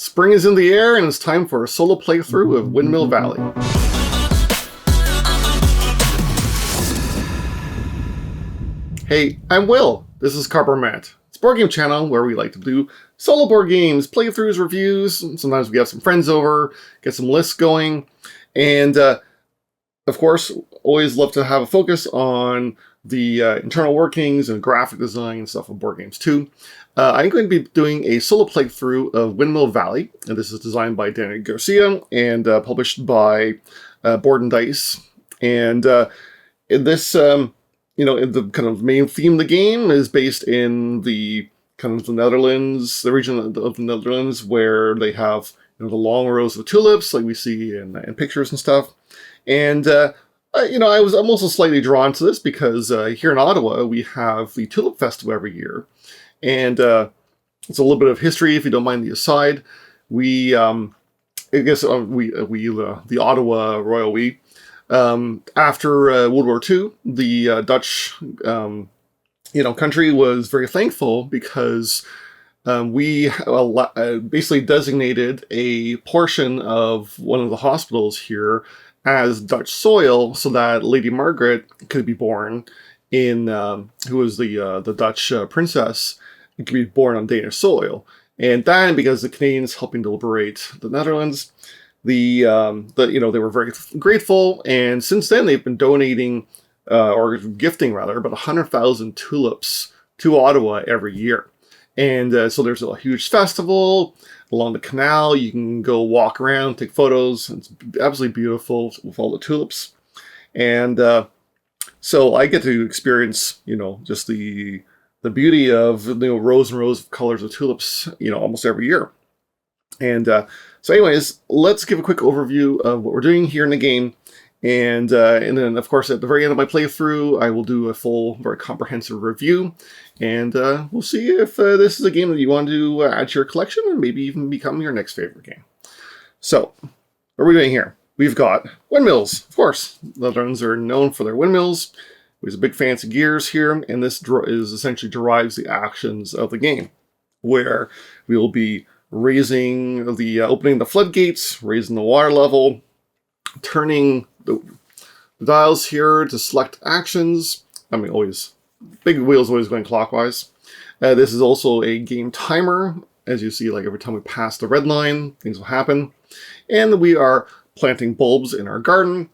Spring is in the air and it's time for a solo playthrough of Windmill Valley. Hey, I'm Will. This is Cardboard Matt. It's a board game channel where we like to do solo board games, playthroughs, reviews. Sometimes we have some friends over, get some lists going. And of course, always love to have a focus on the internal workings and graphic design and stuff of board games too. I'm going to be doing a solo playthrough of Windmill Valley, and this is designed by Dani Garcia and published by Board and Dice. And in this, the kind of main theme of the game is based in the kind of the Netherlands, the region of the Netherlands where they have the long rows of tulips like we see in pictures and stuff. And I was also slightly drawn to this because here in Ottawa we have the Tulip Festival every year. And it's a little bit of history, if you don't mind the aside. The Ottawa Royal We, after World War II, the Dutch, country was very thankful because we basically designated a portion of one of the hospitals here as Dutch soil so that Lady Margaret could be born in, who was the Dutch princess. It could be born on Danish soil. And then, because the Canadians helping to liberate the Netherlands, they were very grateful. And since then, they've been donating, or gifting rather, about 100,000 tulips to Ottawa every year. And so there's a huge festival along the canal. You can go walk around, take photos. It's absolutely beautiful with all the tulips. And so I get to experience, just the beauty of rows and rows of colors of tulips, almost every year. And so anyways, let's give a quick overview of what we're doing here in the game. And then, of course, at the very end of my playthrough, I will do a full, very comprehensive review. And we'll see if this is a game that you want to add to your collection and maybe even become your next favorite game. So, what are we doing here? We've got windmills, of course. The Netherlands are known for their windmills. There's a big fancy gears here, and this is essentially derives the actions of the game, where we will be opening the floodgates, raising the water level, turning the dials here to select actions. Big wheels always going clockwise. This is also a game timer. As you see, like every time we pass the red line, things will happen. And we are planting bulbs in our garden,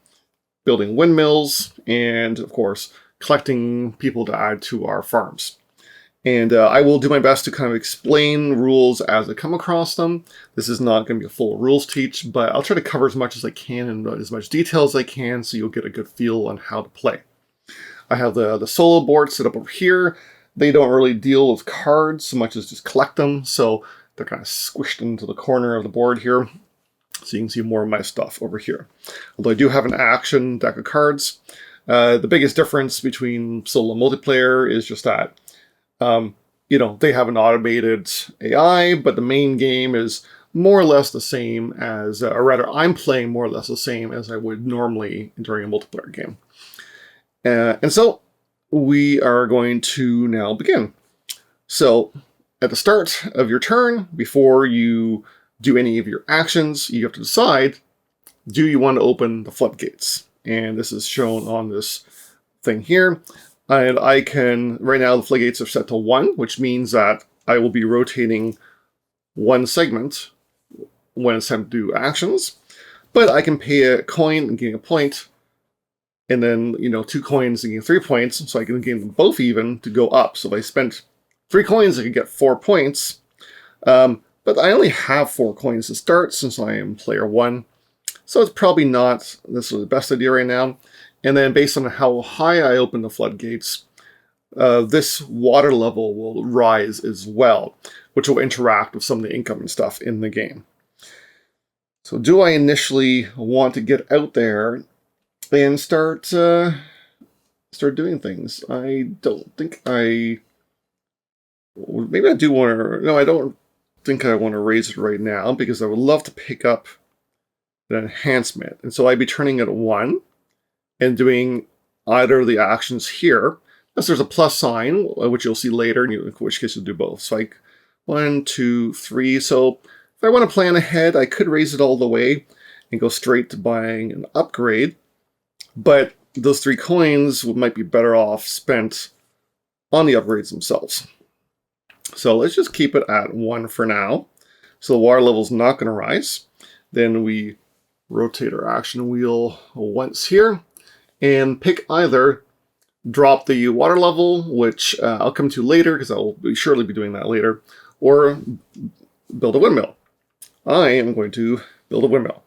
building windmills, and of course, collecting people to add to our farms. And I will do my best to kind of explain rules as I come across them. This is not going to be a full rules teach, but I'll try to cover as much as I can and as much detail as I can so you'll get a good feel on how to play. I have the solo board set up over here. They don't really deal with cards so much as just collect them, so they're kind of squished into the corner of the board here. So you can see more of my stuff over here. Although I do have an action deck of cards. The biggest difference between solo and multiplayer is just that, they have an automated AI, but the main game is more or less the same as, or rather I'm playing more or less the same as I would normally during a multiplayer game. And so we are going to now begin. So at the start of your turn, before you do any of your actions, you have to decide, do you want to open the floodgates? And this is shown on this thing here. And I can, right now the floodgates are set to 1, which means that I will be rotating one segment when it's time to do actions. But I can pay a coin and gain a point. And then, 2 coins and gain 3 points. So I can gain them both even to go up. So if I spent 3 coins, I could get 4 points. But I only have 4 coins to start since I am player 1. So it's probably not necessarily the best idea right now. And then based on how high I open the floodgates, this water level will rise as well, which will interact with some of the incoming stuff in the game. So do I initially want to get out there and start doing things? I don't think maybe I do want to, no, I don't think I want to raise it right now because I would love to pick up an enhancement. And so I'd be turning it at 1 and doing either of the actions here. Unless there's a plus sign, which you'll see later, in which case you'll do both. So like 1, 2, 3. So if I want to plan ahead, I could raise it all the way and go straight to buying an upgrade. But those 3 coins might be better off spent on the upgrades themselves. So let's just keep it at 1 for now. So the water level is not going to rise. Then we rotate our action wheel once here and pick either drop the water level, which I'll come to later because I'll surely be doing that later, or build a windmill. I am going to build a windmill.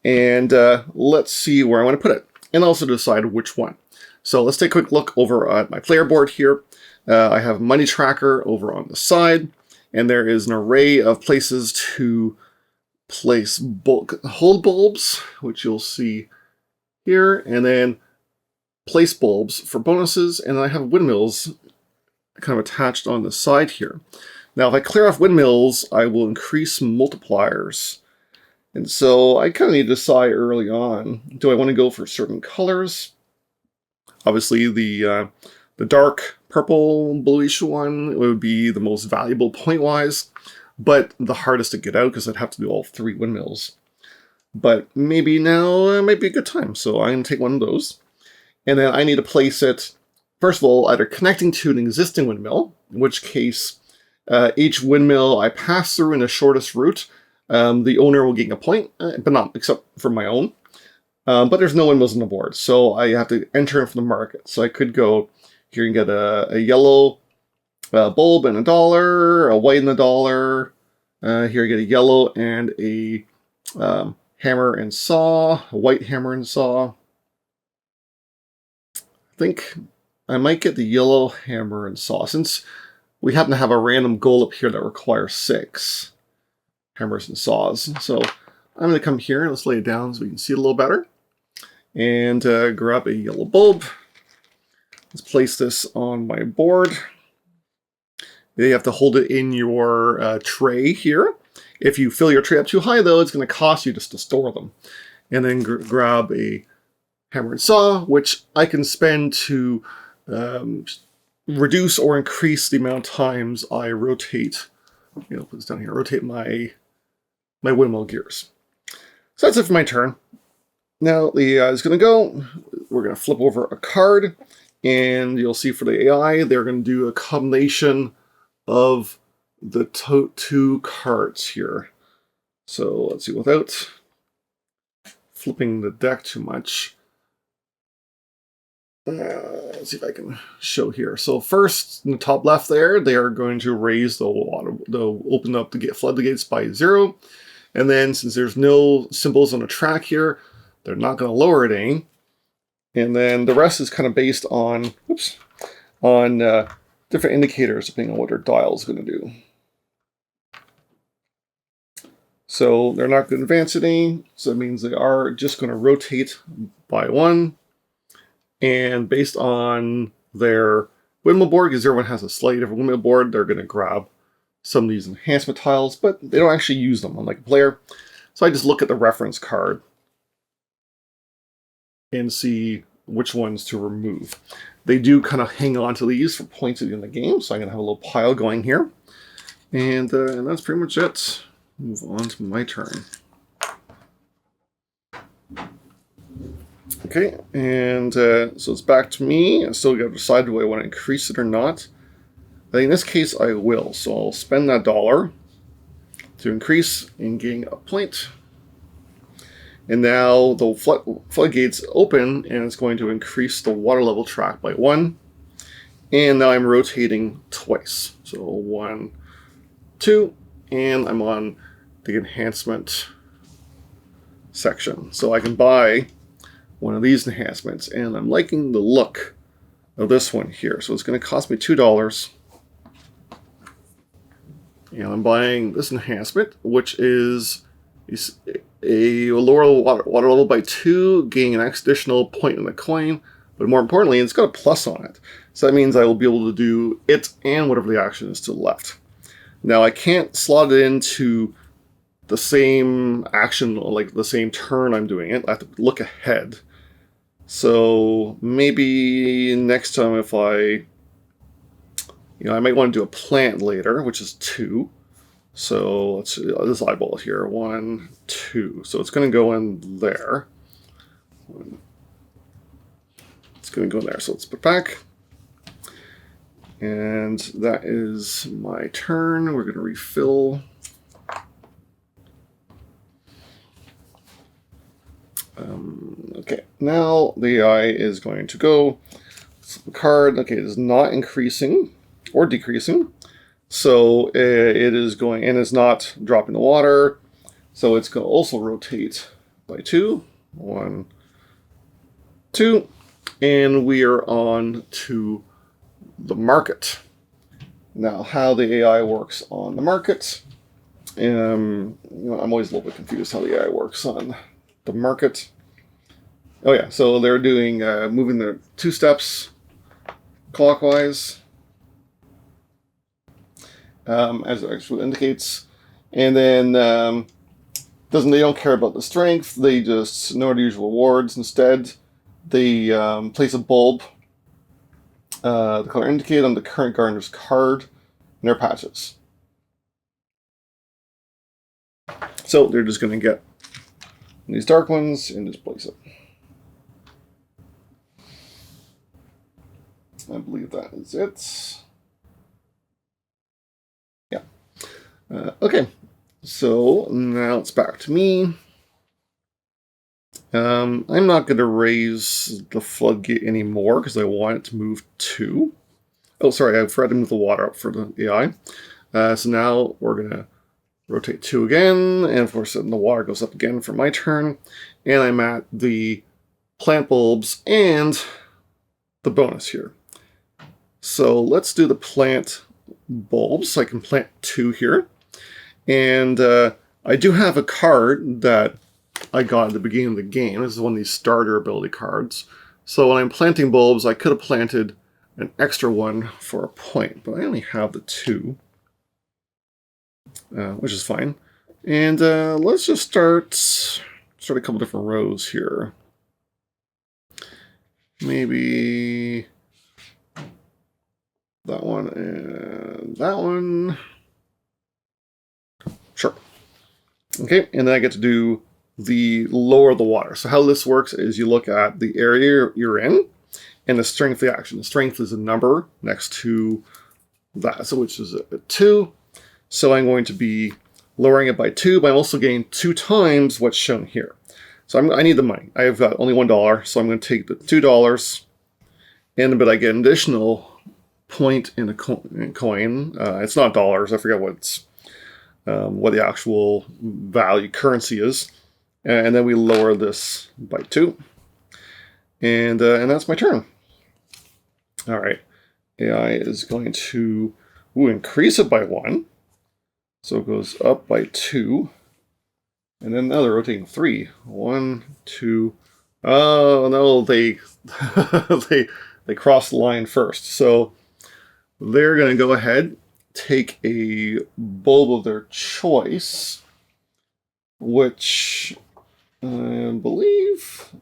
And let's see where I want to put it, and also decide which one. So let's take a quick look over at my player board here. I have money tracker over on the side, and there is an array of places to place hold bulbs, which you'll see here, and then place bulbs for bonuses, and I have windmills kind of attached on the side here. Now, if I clear off windmills, I will increase multipliers. And so I kind of need to decide early on, do I want to go for certain colors? Obviously, the dark purple bluish one would be the most valuable point-wise, but the hardest to get out because I'd have to do all 3 windmills. But maybe now might be a good time, so I'm going to take one of those. And then I need to place it, first of all, either connecting to an existing windmill, in which case each windmill I pass through in the shortest route, the owner will gain a point, but not except for my own. But there's no windmills on the board, so I have to enter in from the market. So I could go here and get a yellow bulb and $1, a white and $1. Here I get a yellow and a hammer and saw, a white hammer and saw. I think I might get the yellow hammer and saw, since we happen to have a random goal up here that requires 6 hammers and saws. So I'm going to come here, let's lay it down so we can see it a little better. And grab a yellow bulb. Let's place this on my board. You have to hold it in your tray here. If you fill your tray up too high, though, it's going to cost you just to store them. And then grab a hammer and saw, which I can spend to reduce or increase the amount of times I rotate. Put this down here. Rotate my windmill gears. So that's it for my turn. Now the AI is going to go. We're going to flip over a card, and you'll see for the AI, they're going to do a combination of the 2 cards here. So let's see, without flipping the deck too much. Let's see if I can show here. So first, in the top left there, they are going to raise the water, they'll open up the flood the gates by 0. And then since there's no symbols on the track here, they're not going to lower it any. And then the rest is kind of based on, different indicators depending on what their dial is going to do. So they're not going to advance it any, so that means they are just going to rotate by 1. And based on their windmill board, because everyone has a slightly different windmill board, they're going to grab some of these enhancement tiles, but they don't actually use them, unlike a player. So I just look at the reference card and see which ones to remove. They do kind of hang on to these for points at the end of the game, so I'm going to have a little pile going here. And that's pretty much it. Move on to my turn. Okay, and so it's back to me. I still got to decide, do I want to increase it or not? I think in this case I will, so I'll spend that $1 to increase and gain a point. And now the floodgates open, and it's going to increase the water level track by 1. And now I'm rotating twice. So 1, 2, and I'm on the enhancement section. So I can buy one of these enhancements, and I'm liking the look of this one here. So it's going to cost me $2. And I'm buying this enhancement, which is a lower water level by 2, gaining an additional point in the coin, but more importantly, it's got a plus on it. So that means I will be able to do it and whatever the action is to the left. Now I can't slot it into the same action, like the same turn I'm doing it. I have to look ahead. So maybe next time if I might want to do a plant later, which is 2. So let's see, this eyeball here, 1, 2. So it's going to go in there. It's going to go in there. So let's put back. And that is my turn. We're going to refill. Okay, now the AI is going to go. The card, okay, it is not increasing or decreasing. So it is going, and it's not dropping the water. So it's going to also rotate by 2. 1, 2. And we are on to the market. Now, how the AI works on the market. I'm always a little bit confused how the AI works on the market. Oh yeah, so they're doing moving their 2 steps clockwise, as it actually indicates, and then they don't care about the strength. They just know the usual rewards. Instead, they place a bulb, the color indicated on the current gardener's card, in their patches. So they're just going to get these dark ones and just place it. I believe that is it. Yeah. Okay. So now it's back to me. I'm not going to raise the floodgate anymore because I want it to move 2. Oh, sorry, I forgot to move the water up for the AI. So now we're going to rotate 2 again, and of course then the water goes up again for my turn. And I'm at the plant bulbs and the bonus here. So let's do the plant bulbs. So I can plant 2 here. And I do have a card that I got at the beginning of the game. This is one of these starter ability cards. So when I'm planting bulbs, I could have planted an extra one for a point, but I only have the 2, which is fine. And let's just start a couple different rows here. Maybe that one and that one. Sure. Okay, and then I get to do the lower the water. So how this works is you look at the area you're in and the strength of the action. The strength is a number next to that, so which is a 2. So I'm going to be lowering it by 2, but I'm also getting 2 times what's shown here. So I need the money. I've got only $1, so I'm going to take the $2, but I get an additional point in a coin. It's not dollars. I forget what the actual value currency is. And then we lower this by 2. And that's my turn. All right. AI is going to increase it by 1. So it goes up by 2. And then now they're rotating 3. 1, 2. Oh, no, they they crossed the line first. So they're going to go ahead, take a bulb of their choice, which I believe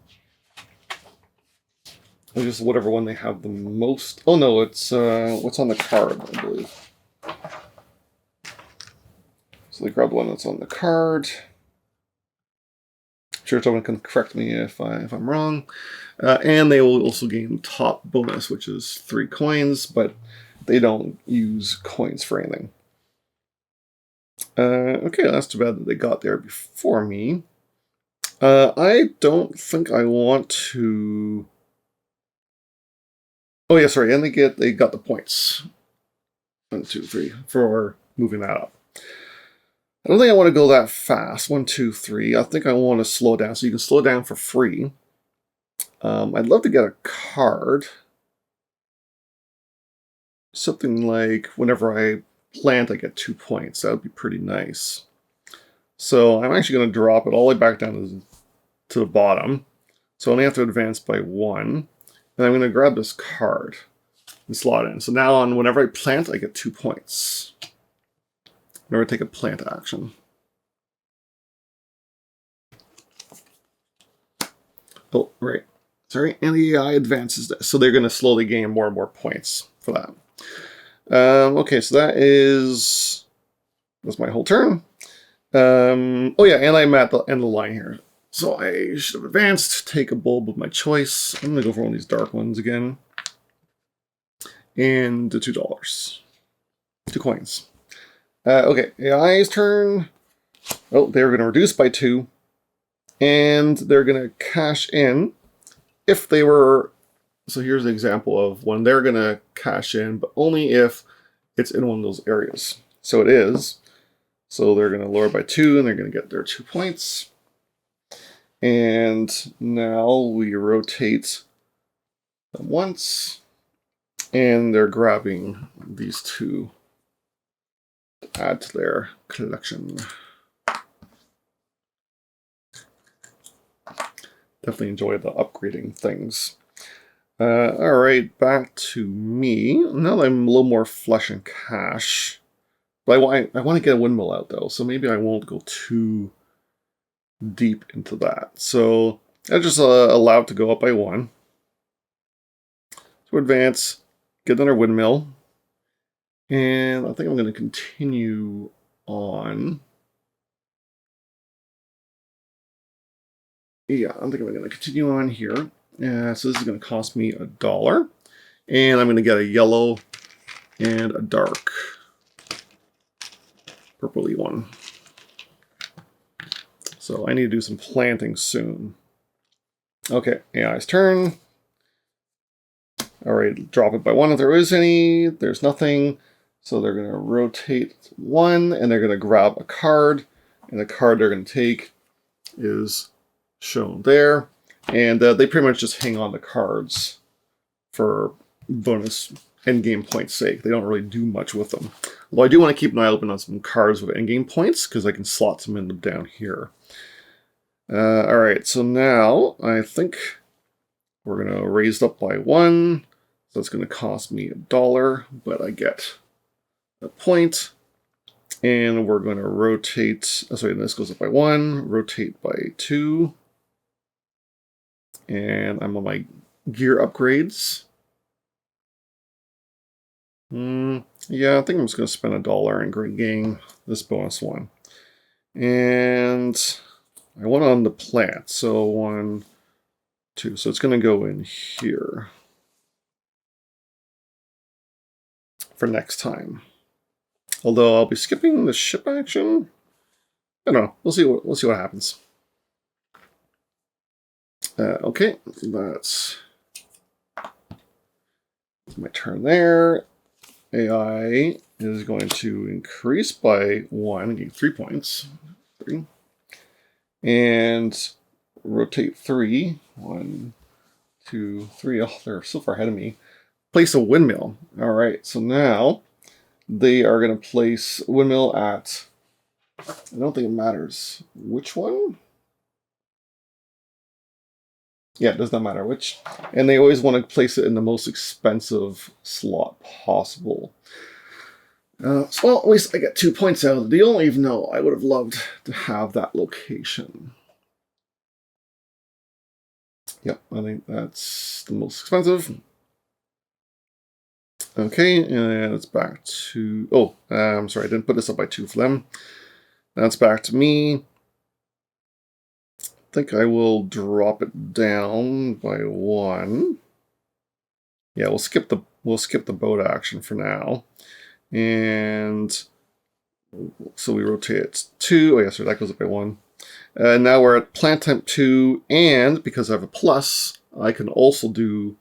is just whatever one they have the most. Oh no, it's what's on the card, I believe. So they grab the one that's on the card. I'm sure someone can correct me if I'm wrong. And they will also gain top bonus, which is 3 coins, but they don't use coins for anything. Okay, that's too bad that they got there before me. I don't think I want to... Oh yeah, sorry, and they got the points. 1, 2, 3 for moving that up. I don't think I want to go that fast. 1, 2, 3. I think I want to slow down, so you can slow down for free. I'd love to get a card. Something like whenever I plant, I get 2 points. That would be pretty nice. So I'm actually going to drop it all the way back down to the bottom. So I only have to advance by 1. And I'm going to grab this card and slot it in. So now on whenever I plant, I get 2 points. Whenever I take a plant action. Oh, right. Sorry, and the AI advances this. So they're going to slowly gain more and more points for that. Okay, so that is That's my whole turn. Oh yeah, and I'm at the end of the line here. So I should have advanced, take a bulb of my choice. I'm going to go for one of these dark ones again. And the $2. 2 coins. Okay, AI's turn. Oh, they're going to reduce by 2. And they're going to cash in if they were... So here's an example of when they're going to cash in, but only if it's in one of those areas. So it is. So they're going to lower by 2, and they're going to get their 2 points. And now we rotate them once. And they're grabbing these 2 to add to their collection. Definitely enjoy the upgrading things. All right, back to me. Now that I'm a little more flush in cash. But I want to get a windmill out, though, so maybe I won't go too deep into that. So I just allow it to go up by 1. To advance, get another windmill. And I think I'm going to continue on. Yeah, I think I'm going to continue on here. So this is going to cost me $1. And I'm going to get a yellow and a dark purpley one. So I need to do some planting soon. Okay, AI's turn. All right, drop it by 1 if there is any. There's nothing. So they're going to rotate 1, and they're going to grab a card. And the card they're going to take is shown there. And they pretty much just hang on the cards for bonus endgame points sake. They don't really do much with them. Although I do want to keep an eye open on some cards with endgame points, because I can slot some in them down here. Alright, so now I think we're going to raise it up by 1. So it's going to cost me $1, but I get a point. And we're going to rotate, sorry, this goes up by 1, rotate by 2. And I'm on my gear upgrades. Yeah, I think I'm just going to spend $1 and gain this bonus one. And I want on the plant. So 1, 2. So it's going to go in here for next time. Although I'll be skipping the ship action. I don't know. We'll see what happens. Okay, that's my turn there. AI is going to increase by 1, gain 3 points. 3. And rotate 3. 1, 2, 3. Oh, they're so far ahead of me. Place a windmill. All right, so now they are going to place a windmill at, I don't think it matters which one. Yeah, it does not matter which. And they always want to place it in the most expensive slot possible. So, well, at least I get 2 points out of the deal, even though I would have loved to have that location. Yep, I think that's the most expensive. Okay, and it's back to... Oh, I'm sorry, I didn't put this up by 2 for them. That's back to me. I think I will drop it down by 1. Yeah, we'll skip the boat action for now. And so we rotate it 2. Oh yeah, so that goes up by 1. And now we're at plant temp 2, and because I have a plus, I can also do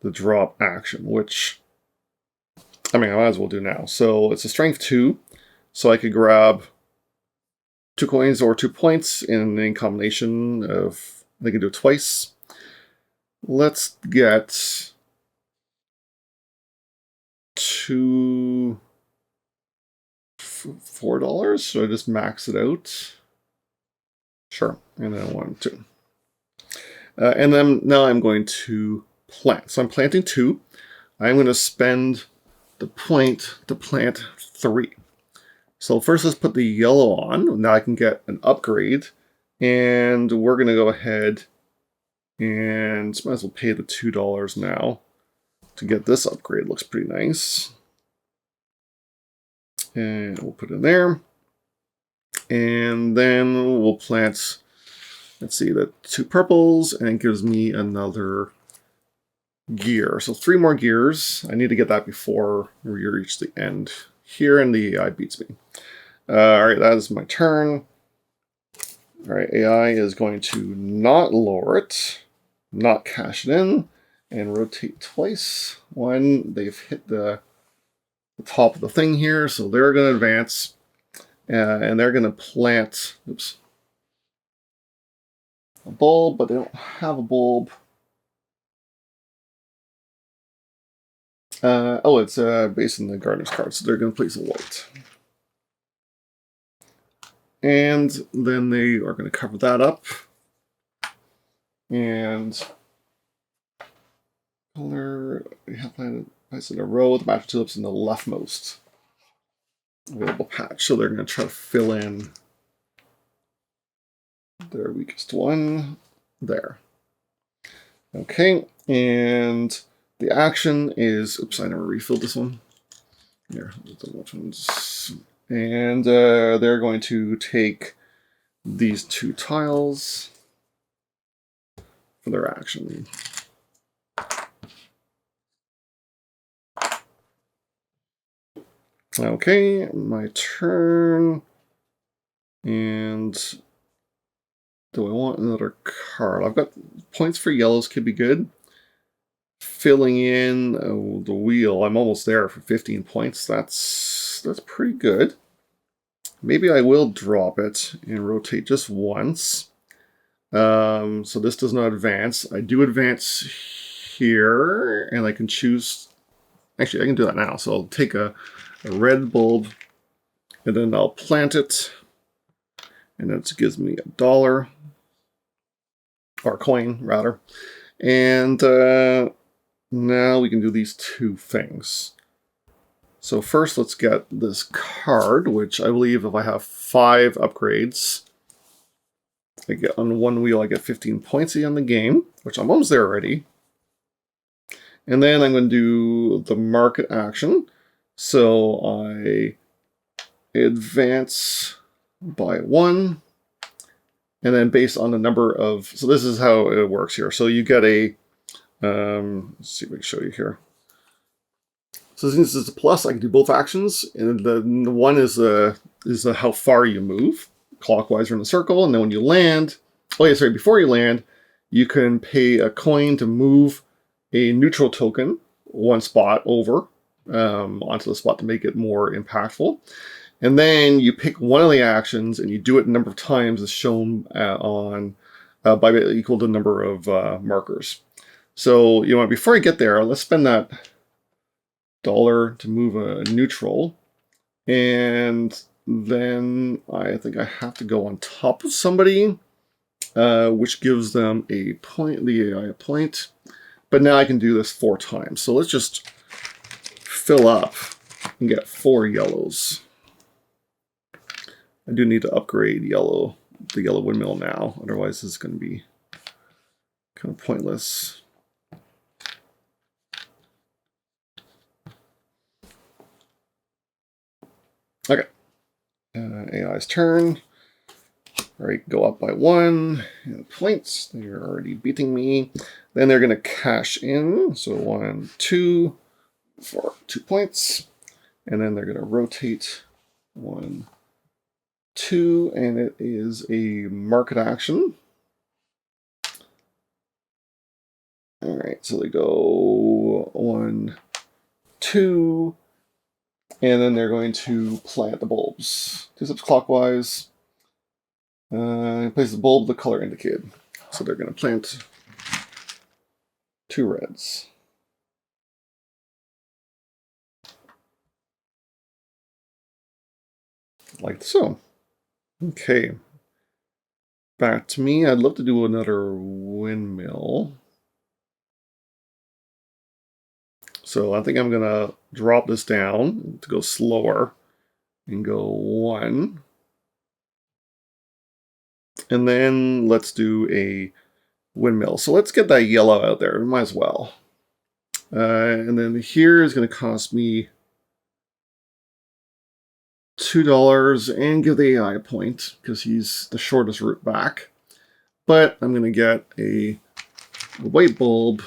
the drop action, which I mean I might as well do now. So it's a strength 2, so I could grab 2 coins or 2 points in a combination of, they can do it twice. Let's get $4. So I just max it out. Sure, and then 1, 2. And then now I'm going to plant. So I'm planting 2. I'm going to spend the point to plant 3. So first let's put the yellow on. Now I can get an upgrade. And we're going to go ahead and might as well pay the $2 now to get this upgrade. Looks pretty nice. And we'll put it in there. And then we'll plant, let's see, the 2 purples, and it gives me another gear. So 3 more gears. I need to get that before we reach the end here, and the AI beats me. All right, that is my turn. All right, AI is going to not lower it, not cash it in, and rotate twice. One, they've hit the top of the thing here, so they're going to advance, and they're going to plant, oops, a bulb, but they don't have a bulb. Oh, it's based on the gardener's card, so they're going to place a white. And then they are going to cover that up. And color, we have planted in a row, the match tulips in the leftmost available patch. So they're going to try to fill in their weakest one there. Okay, and the action is, oops, I never refilled this one. Here, which ones? And they're going to take these 2 tiles for their action. Okay, my turn. And do I want another card? I've got points for yellows, could be good. Filling in the wheel, I'm almost there for 15 points. That's pretty good. Maybe I will drop it and rotate just once. So this does not advance. I do advance here, and I can choose. Actually, I can do that now. So I'll take a red bulb, and then I'll plant it, and that gives me $1, or a coin rather. And now we can do these 2 things. So first, let's get this card, which I believe if I have 5 upgrades, I get on one wheel, I get 15 points on the game, which I'm almost there already. And then I'm going to do the market action. So I advance by 1, and then based on the number of, so this is how it works here. So you get a, let's see if I can show you here. So since it's a plus, I can do both actions, and the one is how far you move, clockwise around the circle, and then when you land, oh yeah, sorry, before you land, you can pay a coin to move a neutral token 1 spot over onto the spot to make it more impactful. And then you pick one of the actions and you do it a number of times as shown on by equal to the number of markers. So before I get there, let's spend that $1 to move a neutral, and then I think I have to go on top of somebody, which gives them a point, the AI a point. But now I can do this 4 times. So let's just fill up and get 4 yellows. I do need to upgrade the yellow windmill now, otherwise this is going to be kind of pointless. Okay, AI's turn. All right, go up by 1 points. They're already beating me. Then they're going to cash in. So 1, 2 for 2 points. And then they're going to rotate 1, 2, and it is a market action. All right, so they go 1, 2, and then they're going to plant the bulbs. 2 steps clockwise. Place the bulb the color indicated. So they're going to plant 2 reds. Like so. Okay. Back to me. I'd love to do another windmill. So I think I'm going to drop this down to go slower and go 1. And then let's do a windmill. So let's get that yellow out there. Might as well. And then here is going to cost me $2 and give the AI a point because he's the shortest route back. But I'm going to get a white bulb.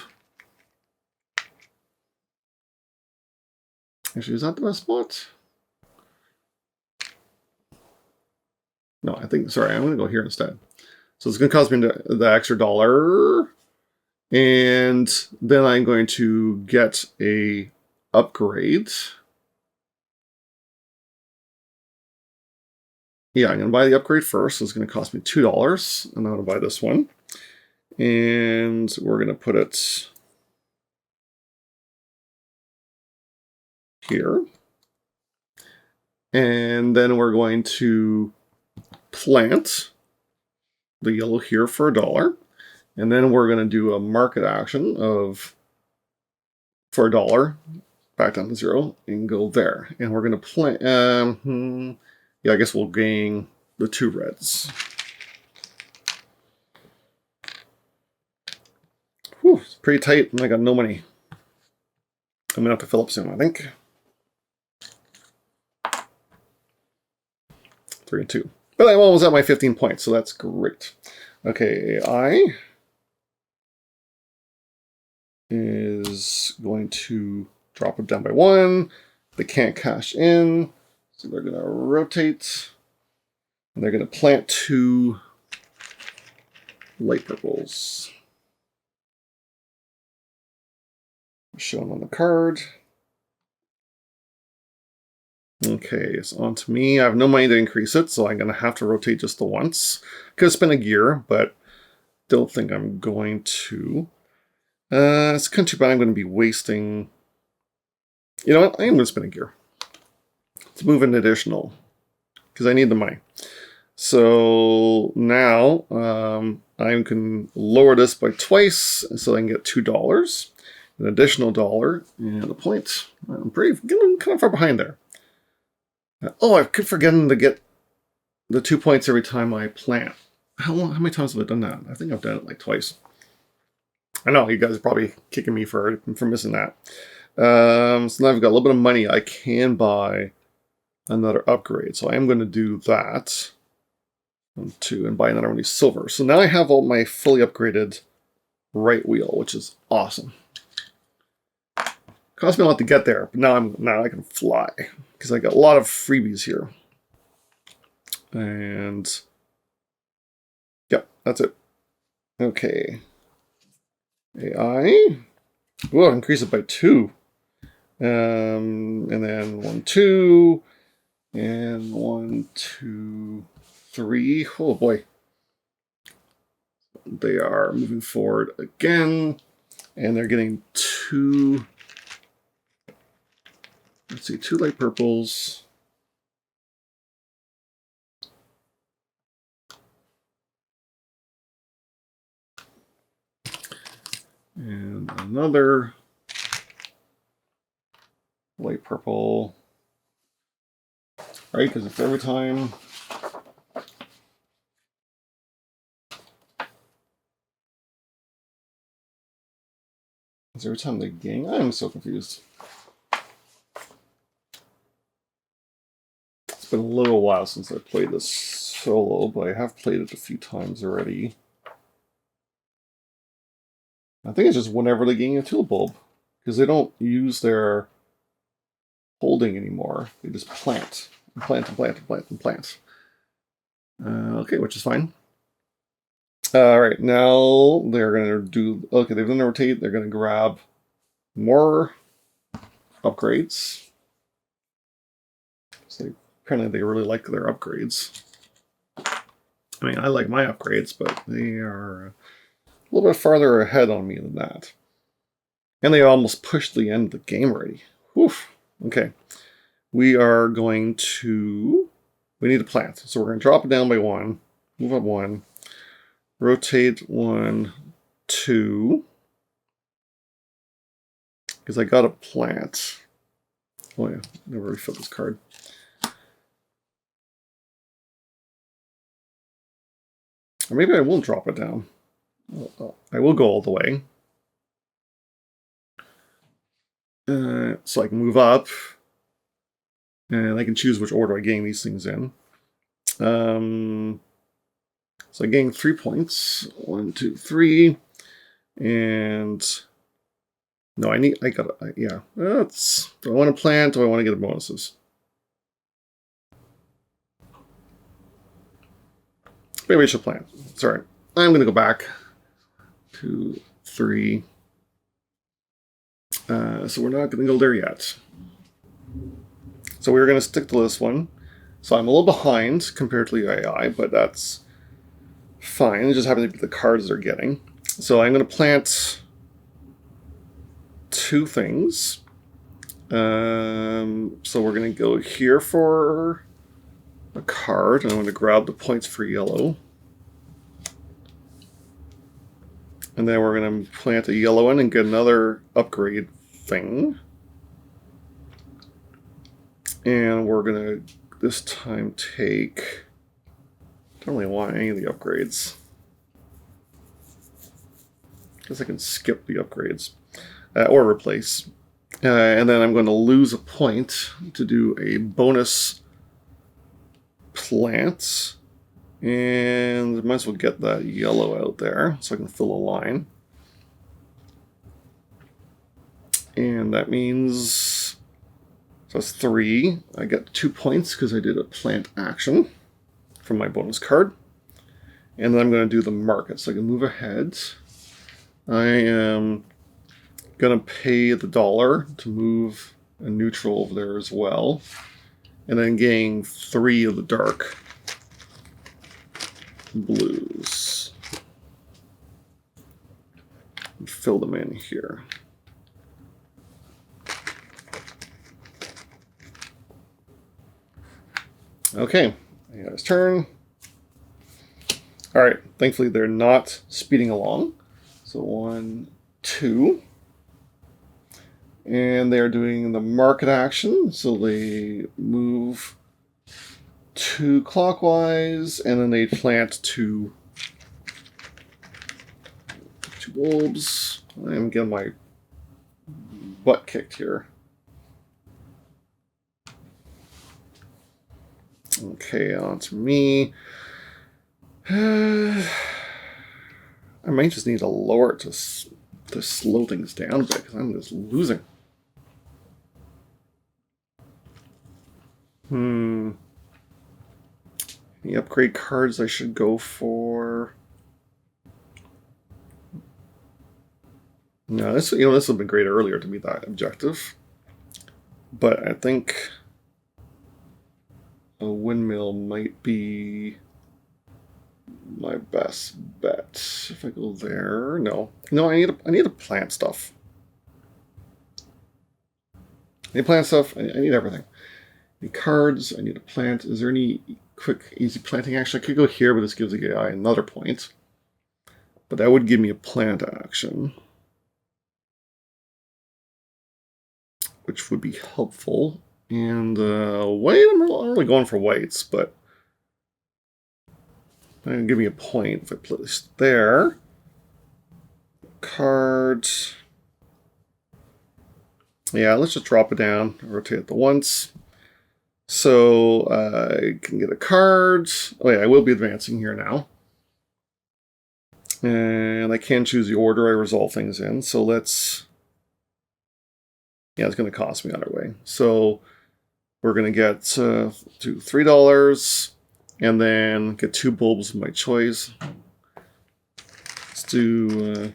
Actually, is that the best spot? No, I think, sorry, I'm going to go here instead. So it's going to cost me the extra $1. And then I'm going to get a upgrade. Yeah, I'm going to buy the upgrade first. So it's going to cost me $2. And I'm going to buy this one. And we're going to put it here. And then we're going to plant the yellow here for $1. And then we're going to do a market action of for $1 back down to 0 and go there. And we're going to plant. Yeah, I guess we'll gain the 2 reds. Whew, it's pretty tight, and I got no money. I'm going to have to fill up soon, I think. 3 and 2. But I'm almost at my 15 points, so that's great. Okay, AI is going to drop it down by 1. They can't cash in, so they're going to rotate. And they're going to plant 2 light purples. Shown on the card. Okay, it's on to me. I have no money to increase it, so I'm going to have to rotate just the once. Could spend a gear, but don't think I'm going to. It's kind of too bad I'm going to be wasting. You know what? I am going to spend a gear to move an additional because I need the money. So now I can lower this by twice, so I can get $2, an additional $1, and a point. I'm getting kind of far behind there. Oh, I keep forgetting to get the 2 points every time I plant. How many times have I done that? I think I've done it like twice. I know you guys are probably kicking me for missing that. So now I've got a little bit of money. I can buy another upgrade, so I am going to do that. 1, 2, and buy another one of these silver. So now I have all my fully upgraded right wheel, which is awesome. Cost me a lot to get there, but now I can fly because I got a lot of freebies here. And yep, that's it. Okay. AI. Whoa, increase it by 2. And then 1, 2, and 1, 2, 3. Oh boy. They are moving forward again, and they're getting 2. Let's see, 2 light purples. And another light purple. Right, because if every time they gain, I'm so confused. It's been a little while since I played this solo, but I have played it a few times already. I think it's just whenever they gain a tulip bulb, because they don't use their holding anymore. They just plant, and plant, and plant, and plant, and plant. Okay, which is fine. All right, now they're going to do. Okay, they've done the rotate. They're going to grab more upgrades. So apparently they really like their upgrades. I mean, I like my upgrades, but they are a little bit farther ahead on me than that. And they almost pushed the end of the game already. Whew. Okay. We are going to... We need to plant. So we're going to drop it down by 1. Move up 1. Rotate 1, 2. Because I got to plant. Oh yeah, never refilled this card. Or maybe I won't drop it down. I will go all the way. So I can move up. And I can choose which order I gain these things in. So I gain 3 points. 1, 2, 3. And no, yeah. Do I want to plant? Do I want to get the bonuses? Maybe I should plant. Sorry. I'm going to go back. 2, 3. So we're not going to go there yet. So we're going to stick to this one. So I'm a little behind compared to the AI, but that's fine. It just happens to be the cards they're getting. So I'm going to plant 2 things. So we're going to go here for a card. And I'm going to grab the points for yellow. And then we're going to plant a yellow one and get another upgrade thing. And we're going to this time take... Don't really want any of the upgrades. Guess I can skip the upgrades. Or replace. And then I'm going to lose a point to do a bonus plant. And I might as well get that yellow out there so I can fill a line. And that means... So that's 3. I get 2 points because I did a plant action from my bonus card. And then I'm going to do the market. So I can move ahead. I am going to pay the $1 to move a neutral over there as well. And then gain 3 of the dark blues. And fill them in here. Okay, I got his turn. All right, thankfully they're not speeding along. So 1, 2. And they're doing the market action. So they move 2 clockwise, and then they plant 2 bulbs. I'm getting my butt kicked here. Okay, on to me. I might just need to lower it to slow things down a bit, because I'm just losing. Any upgrade cards I should go for? No, this would have been great earlier to meet that objective. But I think a windmill might be my best bet. If I go there, no, I need to plant stuff. I need to plant stuff. I need everything. I need cards. I need to plant. Is there any quick, easy planting action? I could go here, but this gives the guy another point. But that would give me a plant action, which would be helpful. And white, I'm not really going for whites, but it's going to give me a point if I place there. Cards. Yeah, let's just drop it down, rotate it the once. So I can get a card. Oh yeah, I will be advancing here now. And I can choose the order I resolve things in. So let's... Yeah, it's going to cost me either way. So we're going to get to $3 and then get 2 bulbs of my choice. Let's do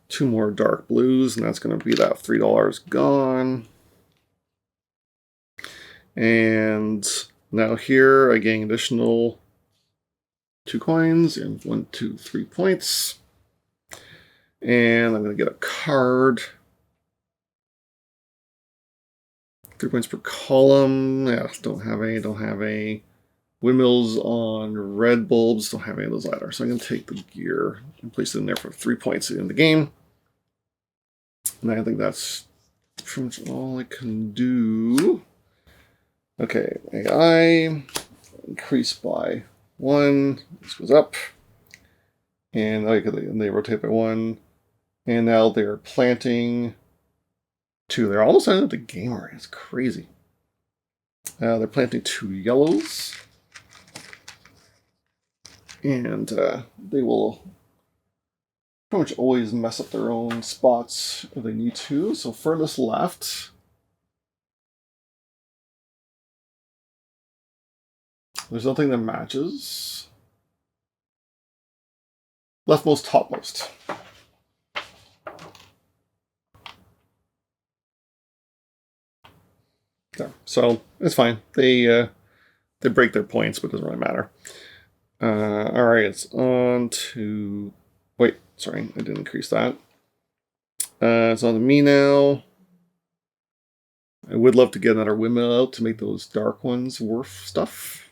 2 more dark blues, and that's going to be that $3 gone. And now here I gain additional 2 coins and 1, 2, 3 points. And I'm going to get a card. 3 points per column. Yeah, don't have any. Windmills on red bulbs, don't have any of those either. So I'm going to take the gear and place it in there for 3 points in the game. And I think that's pretty much all I can do. Okay, AI increase by 1. This goes up. And they rotate by 1. And now they're planting 2. They're almost out of the game already. It's crazy. They're planting 2 yellows. And they will pretty much always mess up their own spots if they need to. So furthest left, there's nothing that matches. Leftmost, topmost. There. So it's fine. They break their points, but it doesn't really matter. All right, it's on to. Wait, sorry, I didn't increase that. It's on to me now. I would love to get another windmill out to make those dark ones worth stuff.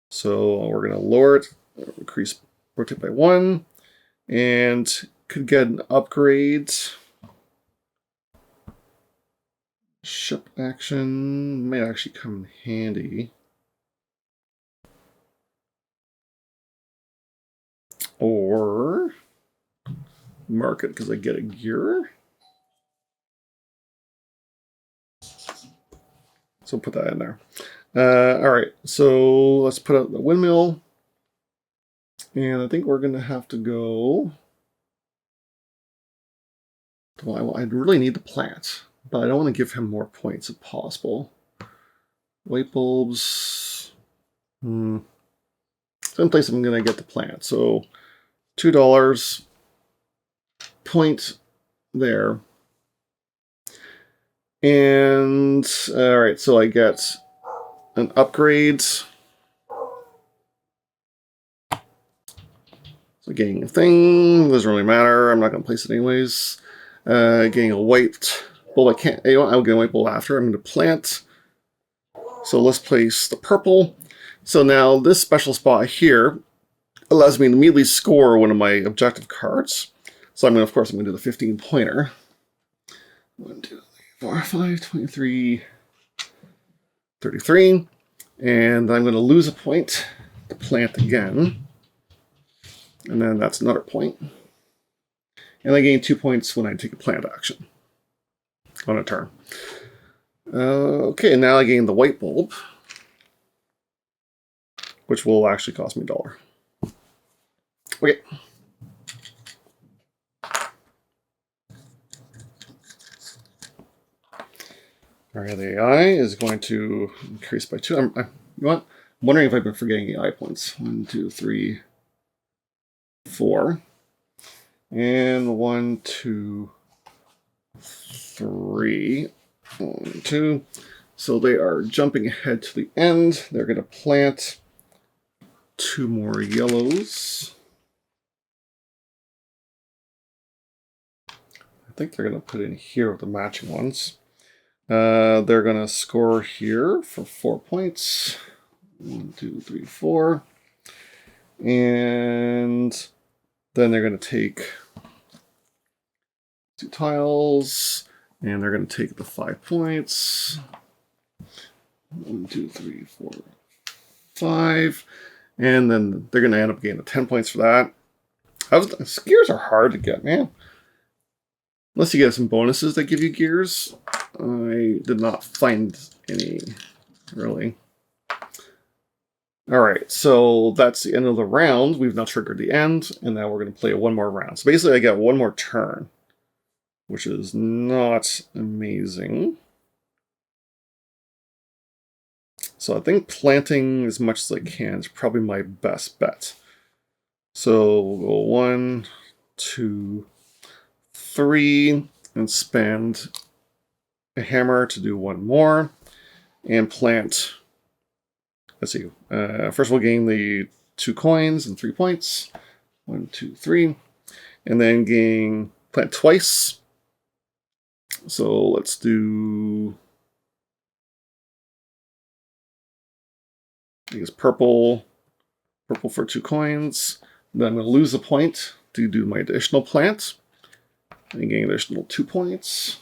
So we're gonna lower it, increase, rotate by 1, and could get an upgrade. Ship action may actually come in handy. Or mark it because I get a gear. So put that in there. All right, so let's put out the windmill. And I think we're going to have to go. Well, I really need the plant, but I don't want to give him more points if possible. Light bulbs. Someplace I'm going to get the plant. So $2 point there. And all right, so I get an upgrade. So getting a thing doesn't really matter. I'm not going to place it anyways. Getting a white bulb. I can't. I'll get a white bulb after. I'm going to plant. So let's place the purple. So now this special spot here allows me to immediately score one of my objective cards. So I'm going to, of course, I'm going to do the 15 pointer. 1, 2, 3, 4, 5, 23, 33. And I'm going to lose a point to plant again. And then that's another point. And I gain 2 points when I take a plant action on a turn. Okay, now I gain the white bulb, which will actually cost me $1. Okay. All right, the AI is going to increase by 2. You know what? I'm wondering if I've been forgetting AI points. 1, 2, 3, 4. And 1, 2, 3. 1, 2. So they are jumping ahead to the end. They're going to plant 2 more yellows. I think they're going to put in here with the matching ones. They're going to score here for 4 points. 1, 2, 3, 4. And then they're going to take 2 tiles. And they're going to take the 5 points. 1, 2, 3, 4, 5. And then they're going to end up getting the 10 points for that. Gears are hard to get, man. Unless you get some bonuses that give you gears. I did not find any, really. Alright, so that's the end of the round. We've now triggered the end, and now we're going to play 1 more round. So basically I get 1 more turn, which is not amazing. So I think planting as much as I can is probably my best bet. So we'll go 1, 2, 3, and spend a hammer to do 1 more, and plant. Let's see. First we'll gain the 2 coins and 3 points. 1, 2, 3. And then gain plant twice. So let's do, I guess, purple for 2 coins. Then I'm going to lose a point to do my additional plant. And gain additional 2 points.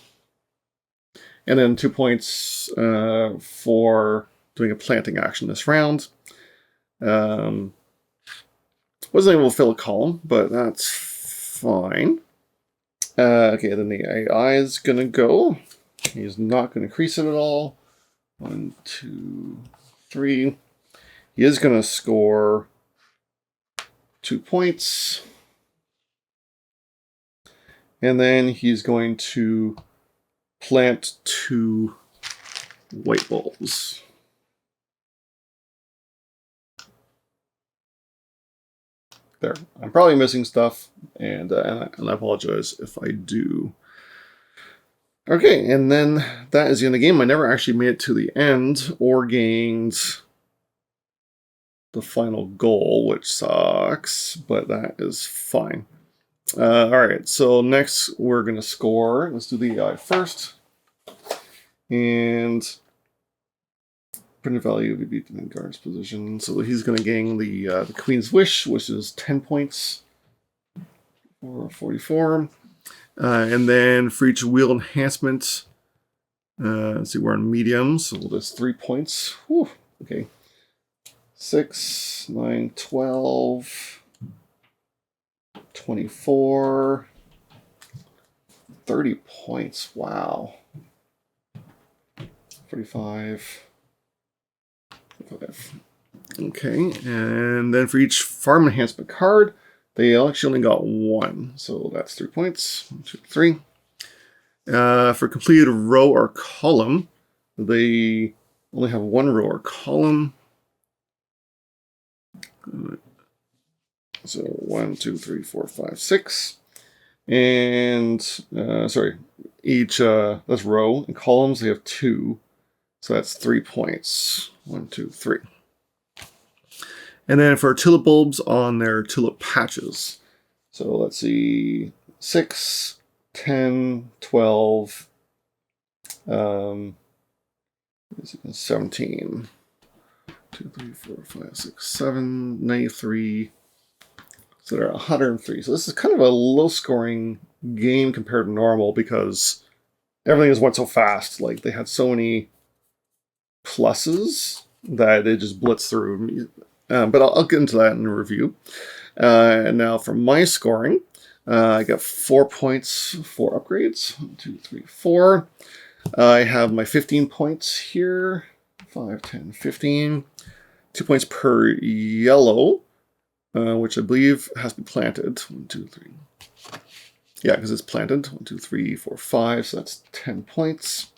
And then 2 points for doing a planting action this round. Wasn't able to fill a column, but that's fine. Okay, then the AI is going to go. He's not going to increase it at all. 1, 2, 3. He is going to score 2 points. And then he's going to plant 2 white bulbs. There. I'm probably missing stuff, and I apologize if I do. Okay, and then that is the end of the game. I never actually made it to the end or gained the final goal, which sucks, but that is fine. Alright, so next we're going to score. Let's do the AI first. And printed value would be the guard's position. So he's going to gain the Queen's Wish, which is 10 points or 44. And then for each wheel enhancement, let's see, we're on medium, so that's 3 points. Whew, okay. 6, 9, 12, 24, 30 points. Wow. 45. Okay, and then for each farm enhancement card, they actually only got 1, so that's 3 points. 1, 2, 3. For completed row or column, they only have 1 row or column. So 1, 2, 3, 4, 5, 6. And, sorry, each, that's row and columns, they have 2. So that's 3 points. 1, 2, 3. And then for tulip bulbs on their tulip patches. So let's see, 6, 10, 12, 17. 2, 3, 4, 5, 6, 7, 93. So they're 103. So this is kind of a low-scoring game compared to normal because everything just went so fast. Like, they had so many pluses that it just blitzed through. But I'll get into that in the review. And now for my scoring, I got 4 points for upgrades. 1, 2, 3, 4. I have my 15 points here. 5, 10, 15. 2 points per yellow, which I believe has to be planted. 1, 2, 3. Yeah, because it's planted. 1, 2, 3, 4, 5. So that's 10 points.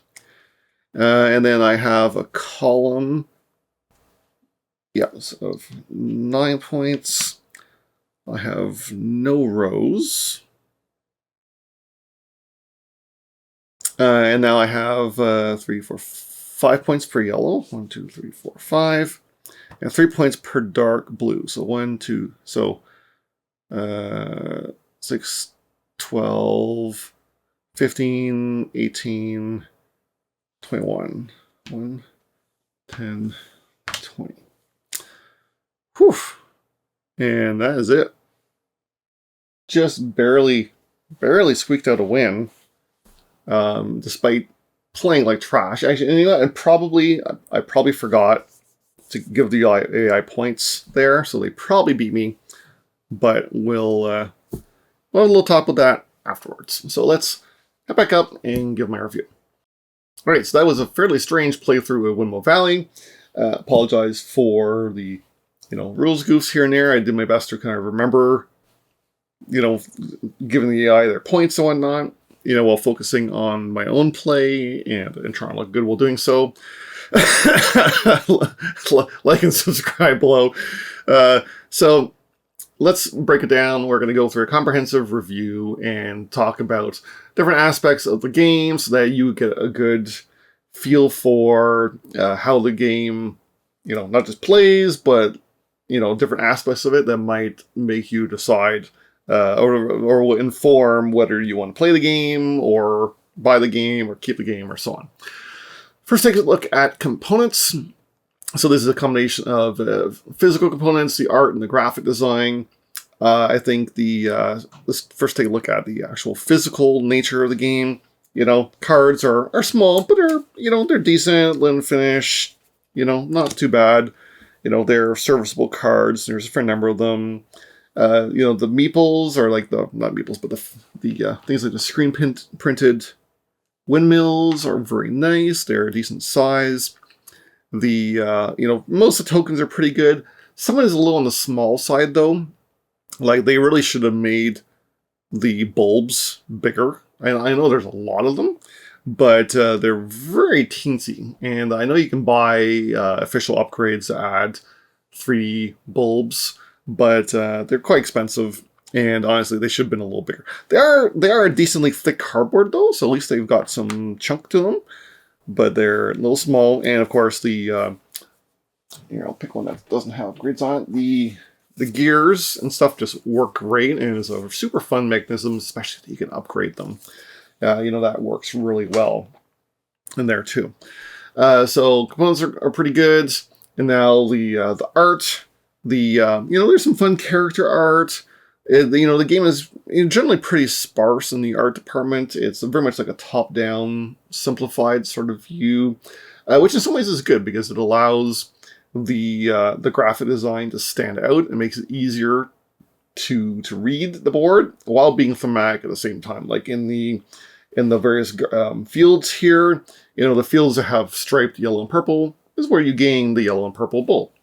And then I have a column. Yeah, so 9 points. I have no rows. And now I have 3, 4, 5 points per yellow. 1, 2, 3, 4, 5. And 3 points per dark blue. So 1, 2, so 6, 12, 15, 18, 21. 1, 10, 20. Whew. And that is it. Just barely squeaked out a win. Despite playing like trash. Actually, and you know, I probably forgot to give the AI points there, so they probably beat me. But we'll talk about that afterwards. So let's head back up and give my review. Alright, so that was a fairly strange playthrough of Windmill Valley. Apologize for the rules goofs here and there. I did my best to kind of remember, giving the AI their points and whatnot, while focusing on my own play and trying to look good while doing so. Like and subscribe below. So let's break it down. We're going to go through a comprehensive review and talk about different aspects of the game so that you get a good feel for how the game, not just plays, but different aspects of it that might make you decide or will inform whether you want to play the game or buy the game or keep the game or so on. First, take a look at components. So this is a combination of physical components, the art and the graphic design. I think let's first take a look at the actual physical nature of the game. Cards are small, but they're decent, linen finish, not too bad. They're serviceable cards. There's a fair number of them. The meeples are like not meeples, but the things like the screen printed windmills are very nice. They're a decent size. Most of the tokens are pretty good. Some is a little on the small side though. Like they really should have made the bulbs bigger. I know there's a lot of them, but they're very teensy. And I know you can buy official upgrades to add 3 bulbs, but they're quite expensive. And honestly, they should have been a little bigger. They are a decently thick cardboard though, so at least they've got some chunk to them. But they're a little small, and of course the I'll pick one that doesn't have grids on it. The gears and stuff just work great, and it's a super fun mechanism, especially if you can upgrade them. That works really well in there too. So components are pretty good, and now the art, there's some fun character art. The game is generally pretty sparse in the art department. It's very much like a top-down, simplified sort of view, which in some ways is good because it allows the graphic design to stand out and makes it easier to read the board while being thematic at the same time. Like in the various fields here, the fields that have striped yellow and purple is where you gain the yellow and purple bull,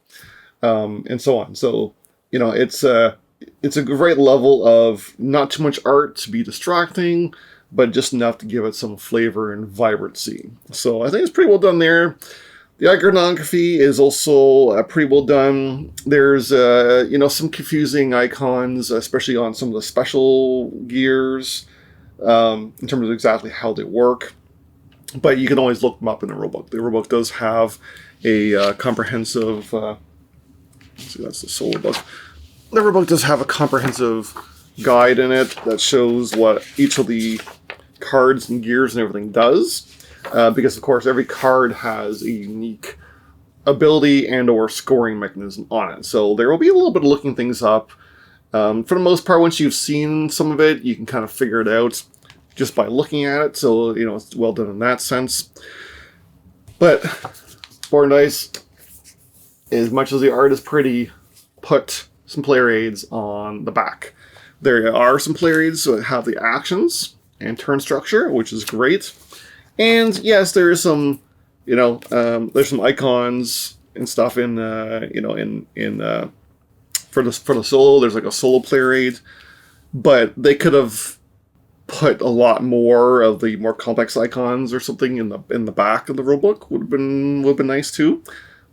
and so on. So it's a great level of not too much art to be distracting, but just enough to give it some flavor and vibrancy. So I think it's pretty well done there. The iconography is also pretty well done. There's, some confusing icons, especially on some of the special gears, in terms of exactly how they work. But you can always look them up in the rulebook. The rulebook does have a comprehensive... let's see, that's the solo book. The rulebook does have a comprehensive guide in it that shows what each of the cards and gears and everything does. Because, of course, every card has a unique ability and or scoring mechanism on it. So there will be a little bit of looking things up. For the most part, once you've seen some of it, you can kind of figure it out just by looking at it. So, it's well done in that sense. But Board and Dice, as much as the art is pretty, put some player aids on the back. There are some player aids that have the actions and turn structure, which is great. And yes, there is some, there's some icons and stuff in for the solo. There's like a solo player aid, but they could have put a lot more of the more complex icons or something in the back of the rulebook. Would have been nice too.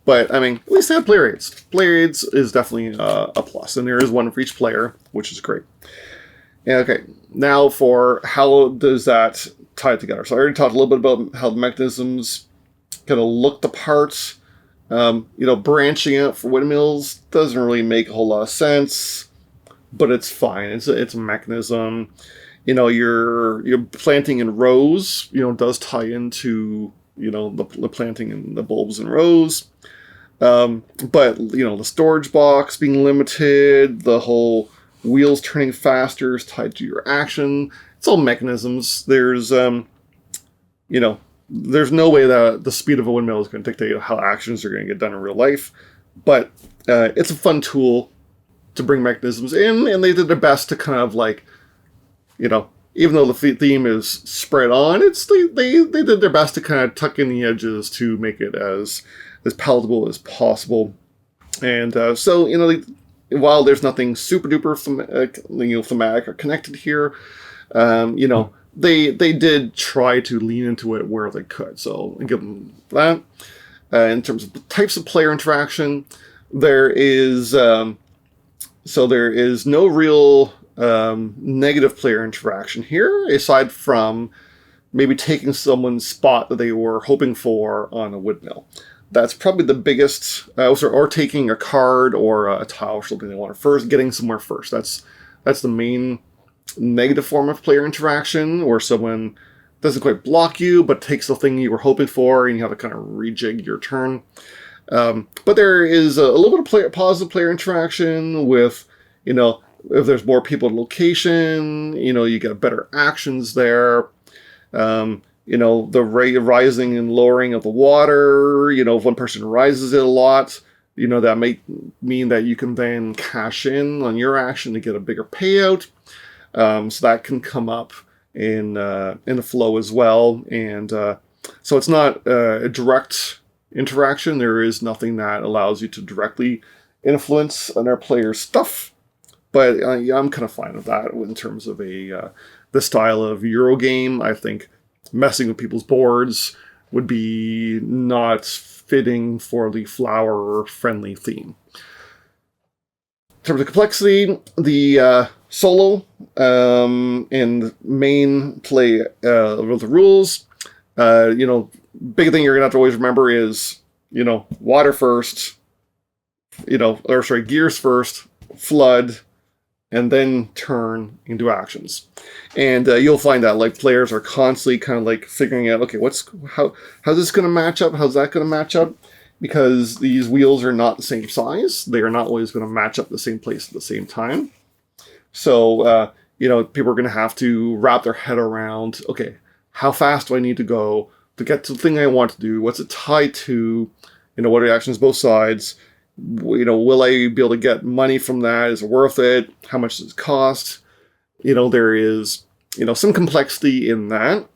But, at least they have player aids. Player aids is definitely a plus, and there is one for each player, which is great. Okay, now for how does that tie together? So I already talked a little bit about how the mechanisms kind of look the part. Branching out for windmills doesn't really make a whole lot of sense, but it's fine. It's a mechanism. You're planting in rows, does tie into, the planting in the bulbs in rows. But the storage box being limited, the whole wheels turning faster is tied to your action. It's all mechanisms. There's no way that the speed of a windmill is going to dictate how actions are going to get done in real life. But it's a fun tool to bring mechanisms in, and they did their best to kind of even though the theme is spread on, they did their best to kind of tuck in the edges to make it as palatable as possible. And while there's nothing super duper thematic or connected here, they did try to lean into it where they could. So I give them that. In terms of the types of player interaction, there is no real negative player interaction here, aside from maybe taking someone's spot that they were hoping for on a windmill. That's probably the biggest, or taking a card or a tile or something they want first, getting somewhere first. That's the main negative form of player interaction, where someone doesn't quite block you, but takes the thing you were hoping for, and you have to kind of rejig your turn. But there is a little bit of positive player interaction with, if there's more people in location, you get better actions there. The rising and lowering of the water, if one person rises it a lot, that may mean that you can then cash in on your action to get a bigger payout. So that can come up in the flow as well. And so it's not a direct, interaction. There is nothing that allows you to directly influence another player's stuff. But yeah, I'm kind of fine with that in terms of the style of Euro game. I think messing with people's boards would be not fitting for the flower-friendly theme. In terms of complexity, the solo and main play with the rules, big thing you're going to have to always remember is, water first, gears first, flood, and then turn into actions. And you'll find that like players are constantly kind of like figuring out, okay, how's this going to match up? How's that going to match up? Because these wheels are not the same size. They are not always going to match up the same place at the same time. So, people are going to have to wrap their head around, okay, how fast do I need to go to get to the thing I want to do? What's it tied to? What are the actions both sides? Will I be able to get money from that? Is it worth it? How much does it cost? There is, some complexity in that,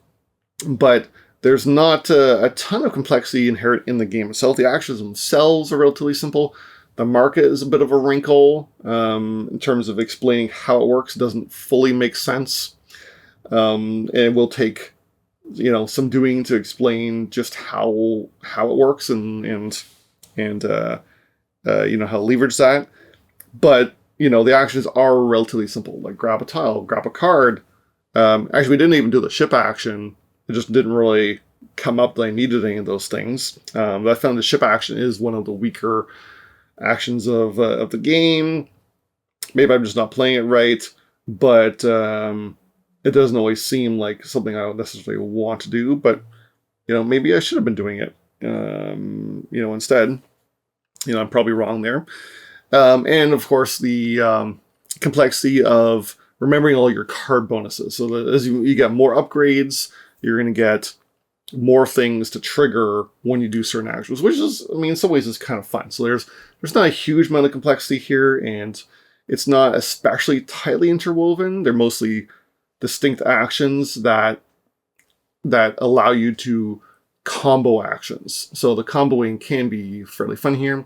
but there's not a ton of complexity inherent in the game itself. The actions themselves are relatively simple. The market is a bit of a wrinkle in terms of explaining how it works. It doesn't fully make sense. And it will take, some doing to explain just how it works and how to leverage that. But, the actions are relatively simple, like grab a tile, grab a card. Actually, we didn't even do the ship action. It just didn't really come up that I needed any of those things. But I found the ship action is one of the weaker actions of the game. Maybe I'm just not playing it right, but it doesn't always seem like something I don't necessarily want to do. But, maybe I should have been doing it, instead. I'm probably wrong there. And of course, the complexity of remembering all your card bonuses. So that as you get more upgrades, you're going to get more things to trigger when you do certain actions, which is, in some ways, is kind of fun. So there's not a huge amount of complexity here, and it's not especially tightly interwoven. They're mostly distinct actions that allow you to combo actions. So the comboing can be fairly fun here.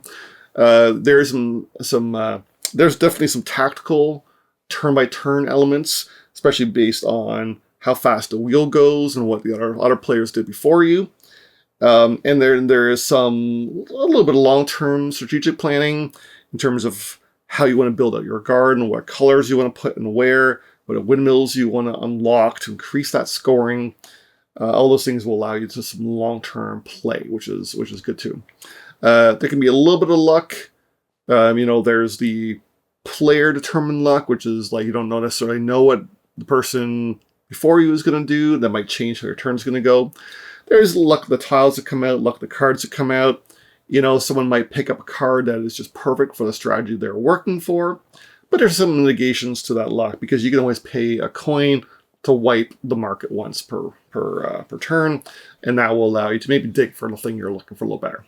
There's there's definitely some tactical turn-by-turn elements, especially based on how fast the wheel goes and what the other players did before you. And there is a little bit of long-term strategic planning in terms of how you want to build out your garden, what colors you want to put in where, what windmills you want to unlock to increase that scoring. All those things will allow you to some long-term play, which is good too. There can be a little bit of luck. There's the player-determined luck, which is like you don't necessarily know what the person before you is going to do. That might change how your turn's going to go. There's luck the tiles that come out, luck the cards that come out. Someone might pick up a card that is just perfect for the strategy they're working for. But there's some negations to that luck because you can always pay a coin to wipe the market once per turn, and that will allow you to maybe dig for the thing you're looking for a little better.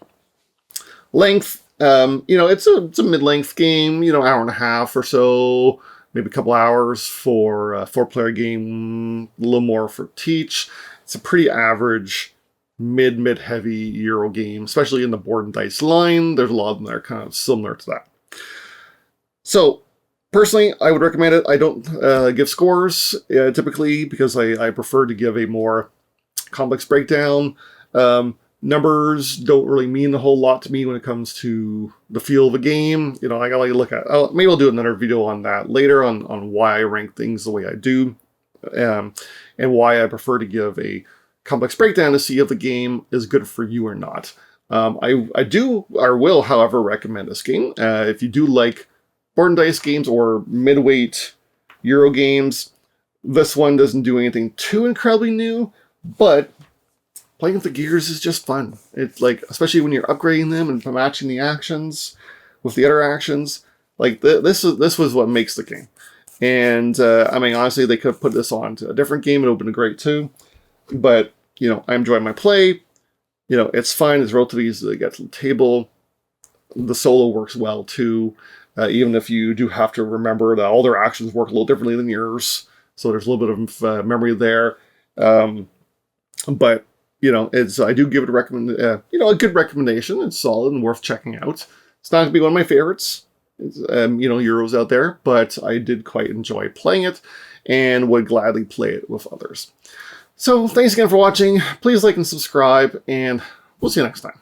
Length, it's a mid-length game, hour and a half or so, maybe a couple hours for a 4-player game, a little more for teach. It's a pretty average mid-heavy Euro game, especially in the board and dice line. There's a lot of them that are kind of similar to that. So, personally, I would recommend it. I don't give scores typically because I prefer to give a more complex breakdown. Numbers don't really mean a whole lot to me when it comes to the feel of a game. I gotta look at. Maybe I'll do another video on that later on why I rank things the way I do, and why I prefer to give a complex breakdown to see if the game is good for you or not. I do or will, however, recommend this game if you do like board and dice games or midweight Euro games. This one doesn't do anything too incredibly new, but playing with the gears is just fun. It's like, especially when you're upgrading them and matching the actions with the other actions. Like this was what makes the game. And honestly, they could have put this on to a different game. It would have been great too. But I enjoy my play. It's fun. It's relatively easy to get to the table. The solo works well too. Even if you do have to remember that all their actions work a little differently than yours. So there's a little bit of memory there. But, I do give it a good recommendation. It's solid and worth checking out. It's not going to be one of my favorites, Euros out there, but I did quite enjoy playing it and would gladly play it with others. So thanks again for watching. Please like and subscribe, and we'll see you next time.